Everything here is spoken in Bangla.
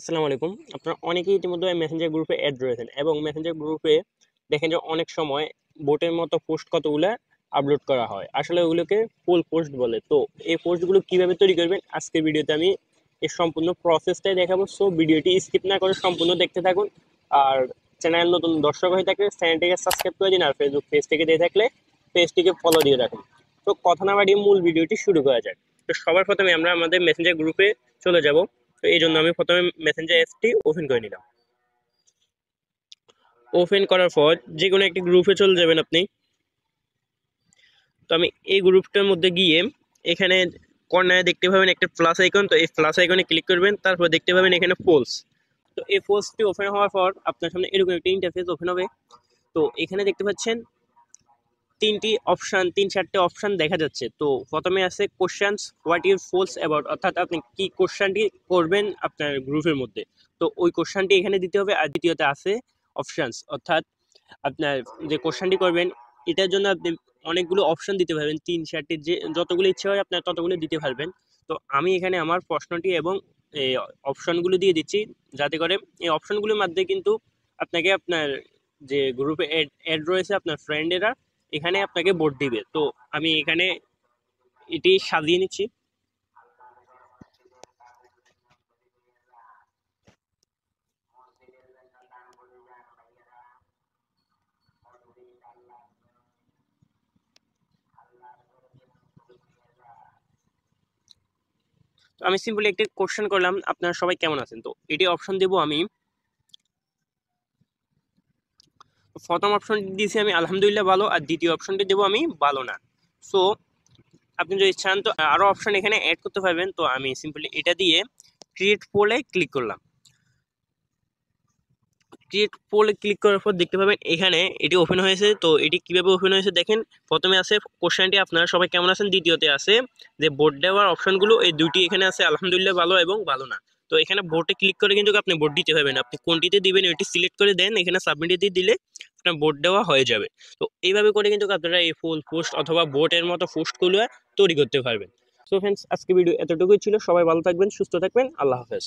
আসসালামু আলাইকুম। আপনারা অনেকেই ইতিমধ্যে মেসেঞ্জার গ্রুপে অ্যাড রয়েছেন এবং মেসেঞ্জার গ্রুপে দেখেন যে অনেক সময় বোটের মতো পোস্ট কতগুলো আপলোড করা হয়, আসলে ওগুলোকে ফুল পোস্ট বলে। তো এই পোস্টগুলো কিভাবে তৈরি করবেন আজকের ভিডিওতে আমি এর সম্পূর্ণ প্রসেসটাই দেখাবো। সো ভিডিওটি স্কিপ না করে সম্পূর্ণ দেখতে থাকুন। আর চ্যানেল নতুন দর্শক হয়ে থাকলে চ্যানেলটিকে সাবস্ক্রাইব করে দিন, আর ফেসবুক পেজ থেকে দিয়ে থাকলে পেজটিকে ফলো দিয়ে রাখুন। তো কথা না বাড়িয়ে মূল ভিডিওটি শুরু করা যাক। তো সবার প্রথমে আমরা আমাদের মেসেঞ্জার গ্রুপে চলে যাব। তো এই জন্য আমি প্রথমে মেসেঞ্জার অ্যাপটি ওপেন করে নিলাম। ওপেন করার পর যে কোনো একটি গ্রুপে চলে যাবেন আপনি। তো আমি এই গ্রুপটার মধ্যে গিয়ে এখানে কর্নারে দেখতে পাবেন একটা প্লাস আইকন, তো এই প্লাস আইকনে ক্লিক করবেন। তারপর দেখতে পাবেন এখানে পোলস। তো এই পোলসটি ওপেন হওয়ার পর আপনার সামনে এরকম একটা ইন্টারফেস ওপেন হবে। তো এখানে দেখতে পাচ্ছেন তিন চারটে অপশন দেখা যাচ্ছে। তো প্রথমে আছে কোশ্চেনস হোয়াট ইউ ফোলস অ্যাবাউট, অর্থাৎ আপনি কি কোশ্চেনটি করবেন আপনার গ্রুপের মধ্যে, তো ওই কোশ্চেনটি এখানে দিতে হবে। আর দ্বিতীয়তে আছে অপশনস, অর্থাৎ আপনার যে কোশ্চেনটি করবেন এটার জন্য আপনি অনেকগুলো অপশন দিতে পারবেন। তিন চারটি যে যতগুলো ইচ্ছে হয় আপনার ততগুলো দিতে পারবেন। তো আমি এখানে আমার প্রশ্নটি এবং এই অপশনগুলো দিয়ে দিচ্ছি, যাতে করে এই অপশনগুলোর মাধ্যমে কিন্তু আপনাকে আপনার যে গ্রুপে অ্যাড রয়েছে আপনার ফ্রেন্ডেরা এখানে আপনাকে ভোট দিবে। তো আমি এখানে এটি সাজিয়ে নিচ্ছি। তো আমি সিম্পলি একটি কোশ্চেন করলাম, আপনারা সবাই কেমন আছেন। তো এটি অপশন দেবো আমি। প্রথম অপশনটি দিয়েছি আমি আলহামদুলিল্লাহ ভালো, আর দ্বিতীয় অপশনটি দেবো আমি ভালো না। সো আপনি যদি চান তো আরও অপশন এখানে অ্যাড করতে পারবেন। তো আমি সিম্পলি এটা দিয়ে ক্রিয়েট পোলে ক্লিক করলাম। ক্রিয়েট পোলে ক্লিক করার পর দেখতে পাবেন এখানে এটি ওপেন হয়েছে। তো এটি কিভাবে ওপেন হয়েছে দেখেন, প্রথমে আছে কোশ্চেনটি আপনারা সবাই কেমন আছেন, দ্বিতীয়তে আছে যে ভোট দেওয়ার অপশনগুলো, এই দুইটি এখানে আছে আলহামদুলিল্লাহ ভালো এবং ভালো না। তো এখানে ভোটে ক্লিক করে কিন্তু আপনি ভোট দিতে পারবেন, আপনি কোনটিতে দিবেন এটি সিলেক্ট করে দেন, এখানে সাবমিট দিয়ে দিলে আপনার ভোট দেওয়া হয়ে যাবে। তো এইভাবে করে কিন্তু আপনারা এই ফুল পোস্ট অথবা ভোটের মতো পোস্টগুলো তৈরি করতে পারবেন। সো ফ্রেন্ডস, আজকে ভিডিও এতটুকুই ছিল। সবাই ভালো থাকবেন, সুস্থ থাকবেন, আল্লাহ হাফেজ।